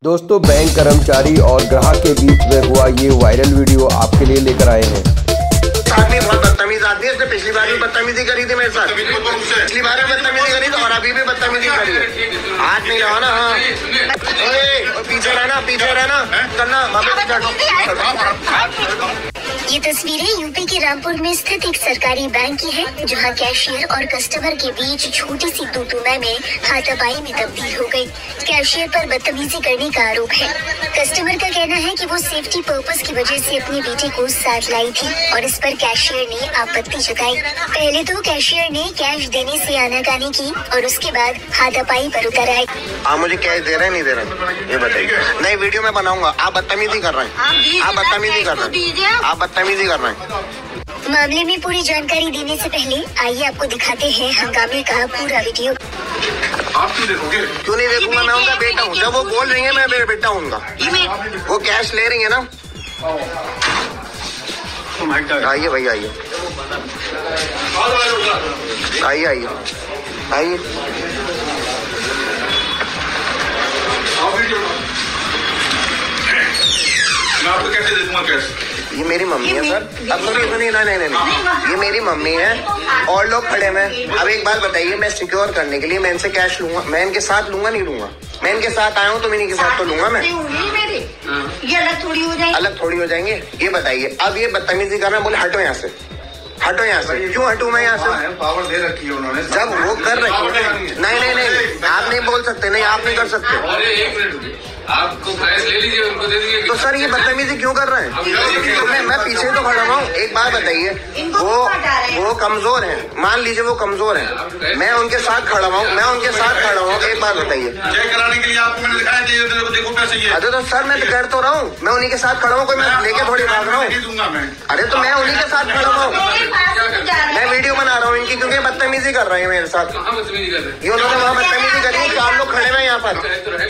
दोस्तों, बैंक कर्मचारी और ग्राहक के बीच में हुआ ये वायरल वीडियो आपके लिए लेकर आए हैं। आदमी बहुत बदतमीज आदमी है। इसने पिछली बार भी बदतमीजी करी थी मेरे साथ, पिछली बार भी बदतमीजी करी थी और अभी भी बदतमीजी करी है। हाथ नहीं लगाना। हाँ, पीछे रहना करना। ये तस्वीरें यूपी के रामपुर में स्थित एक सरकारी बैंक की है, जहां कैशियर और कस्टमर के बीच छोटी सी तू-तू-मैं में हाथापाई में तब्दील हो गई। कैशियर पर बदतमीजी करने का आरोप है। कस्टमर का कहना है कि वो सेफ्टी पर्पस की वजह से अपनी बेटी को साथ लाई थी और इस पर कैशियर ने आपत्ति जताई। पहले तो कैशियर ने कैश देने से आनाकानी की और उसके बाद हाथापाई पर उतर आए। आप मुझे कैश दे रहे हैं नहीं दे रहे ये बताइए। नहीं, वीडियो में बनाऊंगा। आप बदतमीजी कर रहे हैं, आप बदतमीजी कर रहे हैं। मामले में पूरी जानकारी देने से पहले आइए आपको दिखाते हैं हंगामे का पूरा वीडियो। आप क्यों देखोगे? क्यों नहीं देखूंगा? मैं उनका बेटा हूँ। जब वो बोल रही है मैं मेरा बेटा हूँ उनका। वो कैश ले रही है ना। आइए भैया, आइए। मैं आपको कैसे देखूंगा कैश? ये मेरी मम्मी है सर। अब नहीं, ये मेरी मम्मी है और लोग खड़े हैं। अब एक बात बताइए, मैं सिक्योर करने के लिए मैं इनसे कैश लूंगा, मैं इनके साथ लूंगा नहीं लूंगा? मैं इनके साथ आया हूँ तो मैं इनके साथ तो लूंगा। मैं ये अलग थोड़ी हो जाएंगे। ये बताइए, अब ये बदतमीजी कर रहे हैं, बोले हटो यहाँ से। क्यों हटूं मैं यहाँ से? पावर दे रखी है उन्होंने। जब वो कर रहे हैं। नहीं, आप नहीं बोल सकते। नहीं, आप नहीं कर सकते। आपको कैश ले लीजिए, उनको दे दीजिए। तो सर ये बदतमीजी क्यों कर रहे हैं? तो मैं पीछे तो खड़ा हूँ। एक बात बताइए, वो कमजोर है, मान लीजिए वो कमजोर है, मैं उनके साथ खड़ा हूँ। एक बात बताइए, चेक कराने के लिए आपको मैंने दिखाया कि देखो पैसे ये। अरे तो सर मैं तो कर तो रहा हूँ, मैं उन्हीं के साथ खड़ा हूँ। कोई मैं लेके थोड़ी भाग रहा हूँ। अरे तो मैं उन्हीं के साथ खड़ा हूँ, मैं वीडियो बना रहा हूँ इनकी, क्योंकि बदतमीजी कर रहे हैं मेरे साथ। ये उन्होंने वहाँ बदतमीजी करी, 4 लोग खड़े हुए यहाँ पर,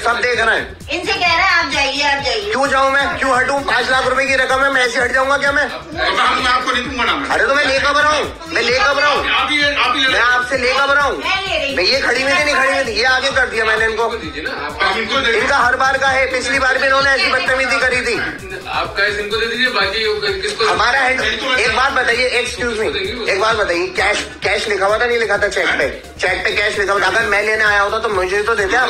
सब देख रहे हैं। इनसे कह रहा है आप जाइए। क्यों जाऊँ मैं? क्यों हटूं? 5 लाख रुपए की रकम है, मैं ऐसे हट जाऊंगा क्या? मैं आपको नहीं दूंगा ना। अरे तो मैं लेकर रहा हूँ, मैं आपसे लेकर रहा हूँ। मैं ये खड़ी हुई थी, ये आगे कर दिया मैंने इनको। इनका हर बार का है, पिछली बार भी इन्होंने ऐसी बदतमीजी करी थी। आप कैश इनको दे दीजिए, बाकी किसको? हमारा हैंड। एक बात बताइए, एक्सक्यूज मी, एक बात बताइए, कैश लिखा हुआ था नहीं लिखा था? चेक पे कैश लिखा हुआ था। अगर मैं लेने आया होता तो मुझे तो देते आप।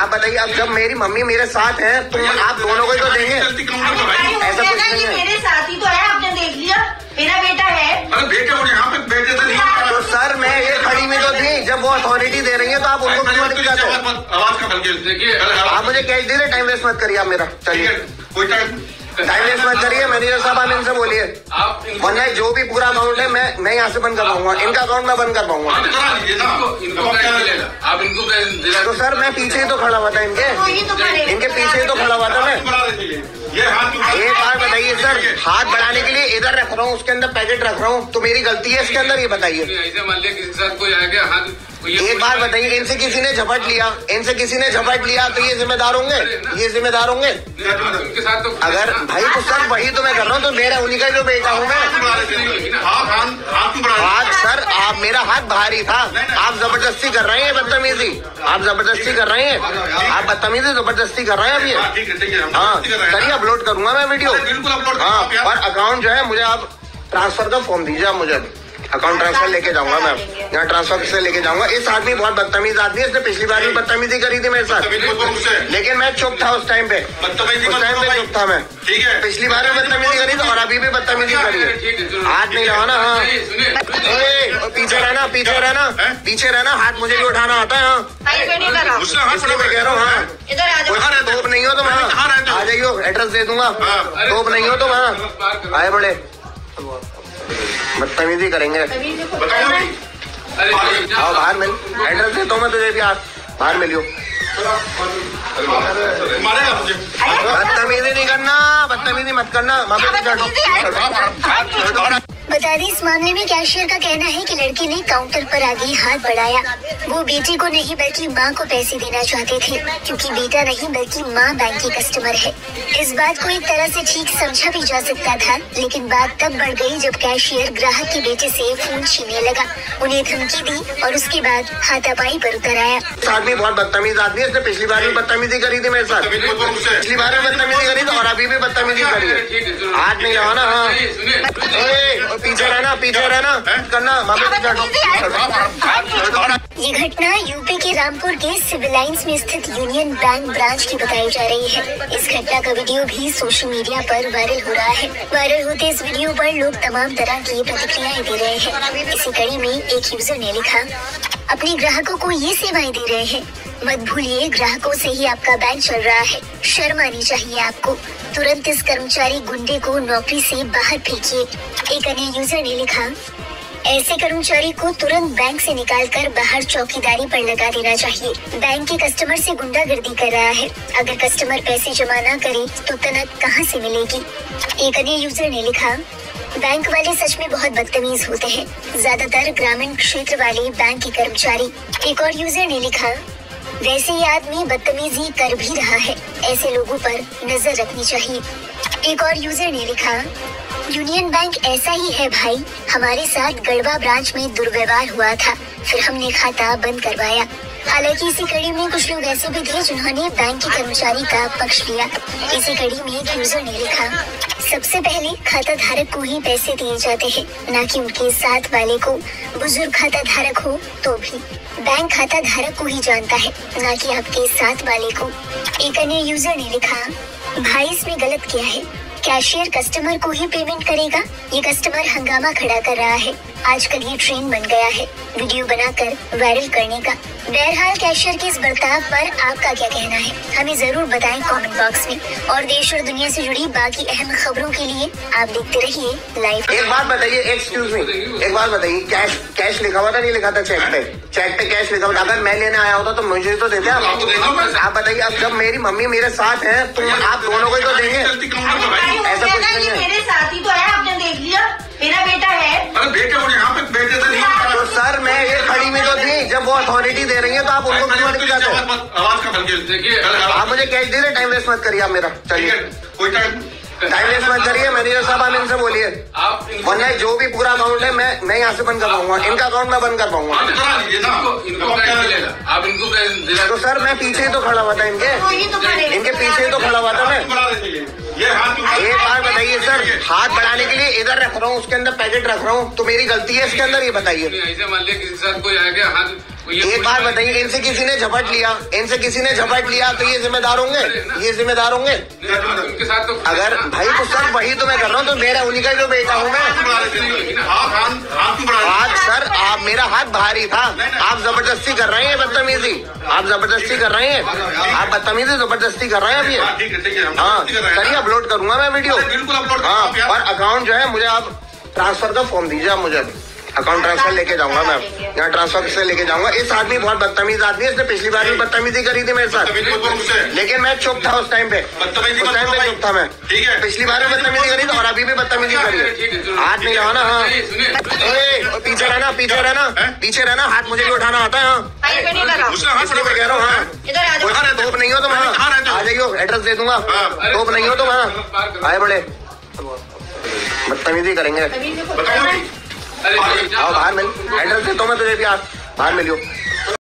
बताइए, अब जब मेरी मम्मी मेरे साथ है तो आप दोनों को ही तो देंगे। ऐसा कुछ नहीं है। मेरे साथ ही तो है, आपने देख लिया, मेरा बेटा है। अरे बेटे और यहाँ पे बेटे तो नहीं। तो सर मैं ये खड़ी में तो थी, जब वो अथॉरिटी दे रही है तो आप उनको क्यों मत दिखाते? आवाज का बल्कि देखिए, आप मुझे कैश दे रहे, टाइम वेस्ट मत करिए आप मेरा। चलिए, कोई टाइम वेस्ट मत करिए। मैनेजर साहब आप इनसे बोलिए, वरना जो भी पूरा अमाउंट है मैं यहाँ से बंद कर पाऊंगा, इनका अकाउंट मैं बंद कर पाऊंगा। आप इनको तो सर मैं पीछे ही तो खड़ा हुआ था, इनके पीछे ही तो खड़ा हुआ था मैं। एक बार बताइए सर, हाथ बढ़ाने के लिए इधर रख रहा हूँ, उसके अंदर पैकेट रख रहा हूँ, तो मेरी गलती है इसके अंदर? ये बताइए। ऐसे मान लिया किसी के साथ कोई आ गया हाथ। एक बार बताइए, इनसे किसी ने झपट लिया तो ये जिम्मेदार होंगे? उनके साथ तो अगर भाई तो सर वही तो मैं कर रहा हूँ, तो मेरा उन्हीं का जो बेटा हूँ मैं। हाथ सर, आप मेरा हाथ भारी था, आप जबरदस्ती कर रहे हैं बदतमीजी, आप जबरदस्ती कर रहे हैं अभी। हाँ करिए, अपलोड करूंगा मैं वीडियो। हाँ, और अकाउंट जो है मुझे आप ट्रांसफर का फॉर्म दीजिए। आप मुझे अकाउंट ट्रांसफर लेके जाऊंगा, मैं यहाँ ट्रांसफर से लेके जाऊंगा। इस आदमी बहुत बदतमीज आदमी है, इसने पिछली बार भी बदतमीजी करी थी मेरे साथ, लेकिन मैं चुप था उस टाइम पे। चुप था मैं। पिछली बार भी बदतमीजी करी थी और अभी भी बदतमीजी करी है। हाथ नहीं लगाना। हाँ, पीछे रहना। हाथ मुझे भी उठाना आता है। इसलिए मैं कह रहा हूँ, हाँ तोप नहीं हो तो वहाँ आ जाइयो, एड्रेस दे दूंगा। तोप नहीं हो तो वहाँ आए बड़े बदतमीजी करेंगे। आओ बाहर मिल, एड्रेस देता हूँ मैं तुझे भी, आप बाहर मिलियो। बदतमीजी नहीं करना, बदतमीजी मत करना। बता दें, इस मामले में कैशियर का कहना है कि लड़के ने काउंटर पर आगे हाथ बढ़ाया। वो बेटे को नहीं बल्कि मां को पैसे देना चाहते थे, क्योंकि बेटा नहीं बल्कि मां बैंक की कस्टमर है। इस बात को एक तरह से ठीक समझा भी जा सकता था, लेकिन बात तब बढ़ गई जब कैशियर ग्राहक के बेटे से फोन छीनने लगा, उन्हें धमकी दी और उसके बाद हाथापाई पर उतर आया। आदमी बहुत बदतमीज आदमी है। इसने पिछली बार भी बदतमीजी करी थी मेरे साथ, पिछली बार भी बदतमीजी करी थी और अभी भी बदतमीजी करी है। हाथ नहीं लगाना। हाँ, पीछे रहना करना। ये घटना यूपी के रामपुर के सिविल लाइंस में स्थित यूनियन बैंक ब्रांच की बताई जा रही है। इस घटना का वीडियो भी सोशल मीडिया पर वायरल हो रहा है। वायरल होते इस वीडियो पर लोग तमाम तरह की प्रतिक्रियाएं दे रहे हैं। इसी कड़ी में एक यूजर ने लिखा, अपने ग्राहकों को ये सेवाएं दे रहे हैं, मत भूलिए ग्राहकों से ही आपका बैंक चल रहा है। शर्म आनी चाहिए आपको। तुरंत इस कर्मचारी गुंडे को नौकरी से बाहर फेंकिए। एक अन्य यूजर ने लिखा, ऐसे कर्मचारी को तुरंत बैंक से निकालकर बाहर चौकीदारी पर लगा देना चाहिए। बैंक के कस्टमर से गुंडागर्दी कर रहा है। अगर कस्टमर पैसे जमा न करे तो तनख्वाह कहां से मिलेगी। एक अन्य यूजर ने लिखा, बैंक वाले सच में बहुत बदतमीज होते हैं, ज्यादातर ग्रामीण क्षेत्र वाले बैंक के कर्मचारी। एक और यूजर ने लिखा, वैसे ये आदमी बदतमीजी कर भी रहा है, ऐसे लोगों पर नजर रखनी चाहिए। एक और यूजर ने लिखा, यूनियन बैंक ऐसा ही है भाई, हमारे साथ गढ़वा ब्रांच में दुर्व्यवहार हुआ था, फिर हमने खाता बंद करवाया। हालांकि इसी कड़ी में कुछ लोग ऐसे भी थे जिन्होंने बैंक के कर्मचारी का पक्ष लिया। इसी कड़ी में एक यूजर ने लिखा, सबसे पहले खाता धारक को ही पैसे दिए जाते हैं, न कि उनके साथ वाले को। बुजुर्ग खाता धारक हो तो भी बैंक खाता धारक को ही जानता है, न कि आपके साथ वाले को। एक अन्य यूजर ने लिखा, भाई इसमें गलत क्या है, कैशियर कस्टमर को ही पेमेंट करेगा। ये कस्टमर हंगामा खड़ा कर रहा है। आजकल ये ट्रेंड बन गया है वीडियो बनाकर वायरल करने का। बहरहाल कैशियर के इस बर्ताव पर आपका क्या कहना है, हमें जरूर बताएं कमेंट बॉक्स में। और देश और दुनिया से जुड़ी बाकी अहम खबरों के लिए आप देखते रहिए लाइव। एक बात बताइए, एक्सक्यूज मी, एक बात बताइए, कैश लिखा हुआ था नहीं लिखा था चेक पे कैश लिखा हुआ था। अगर मैं लेने आया होता तो मुझे तो देते आप बताइए। अब जब मेरी मम्मी मेरे साथ है तो आप दोनों को ही तो देंगे। ऐसा कुछ नहीं है, मेरे साथ ही तो है, आपने देख लिया, मेरा बेटा है। अरे बेटे और यहाँ पे बेटे तो नहीं। तो सर मैं ये खड़ी में तो थी, जब वो अथॉरिटी दे रही है तो आप उनको क्यों नहीं जाते? आवाज का हल्के देखिए, आप मुझे कैश दे रहे, टाइम वेस्ट मत करिए आप मेरा। चलिए कोई टाइम वेस्ट मत करिए। मैनेजर साहब आप इनसे बोलिए, वरना जो भी पूरा अकाउंट है मैं यहाँ से बंद कर पाऊंगा, इनका अकाउंट मैं बंद कर पाऊंगा। तो सर मैं पीछे तो खड़ा हुआ था, इनके पीछे तो खड़ा हुआ था मैं। एक बार बताइए सर, हाथ बढ़ाने के लिए इधर रख रहा हूँ, उसके अंदर पैकेट रख रहा हूँ, तो मेरी गलती है इसके अंदर? ये बताइए। ऐसे मान लिया किसी के साथ कोई आ गया हाथ। एक बार बताइए, इनसे किसी ने झपट लिया तो ये जिम्मेदार होंगे? उनके साथ तो अगर भाई तो सर वही तो मैं कर रहा हूँ, तो मेरा उन्हीं का जो बेटा हूँ मैं। आज सर आप मेरा हाथ भारी था, आप जबरदस्ती कर रहे हैं बदतमीजी, आप जबरदस्ती कर रहे हैं, आप बदतमीजी जबरदस्ती कर रहे हैं अभी। हाँ करिए, अपलोड करूंगा मैं वीडियो। हाँ, और अकाउंट जो है मुझे आप ट्रांसफर का फॉर्म दीजिए, आप मुझे अकाउंट ट्रांसफर लेके जाऊंगा मैं, यहाँ ट्रांसफर से लेके जाऊंगा। इस आदमी बहुत बदतमीज आदमी है, इसने पिछली बार भी बदतमीजी करी थी मेरे साथ, लेकिन मैं चुप था उस टाइम पे चुप था मैं। पिछली बार भी बदतमीजी करी थी और अभी भी बदतमीजी करी है। हाथ नहीं लगाना। हाँ, पीछे रहना, हाथ मुझे भी उठाना आता है। हाँ इसलिए मैं कह रहा हूँ, हाँ तोप नहीं हो तो वहाँ आ जाइयो, एड्रेस दे दूंगा। तोप नहीं हो तो वहाँ आए, बड़े बदतमीजी करेंगे। आओ बाहर मिल, एड्रेस देता हूँ मैं तुझे भी, बाहर मिलियो।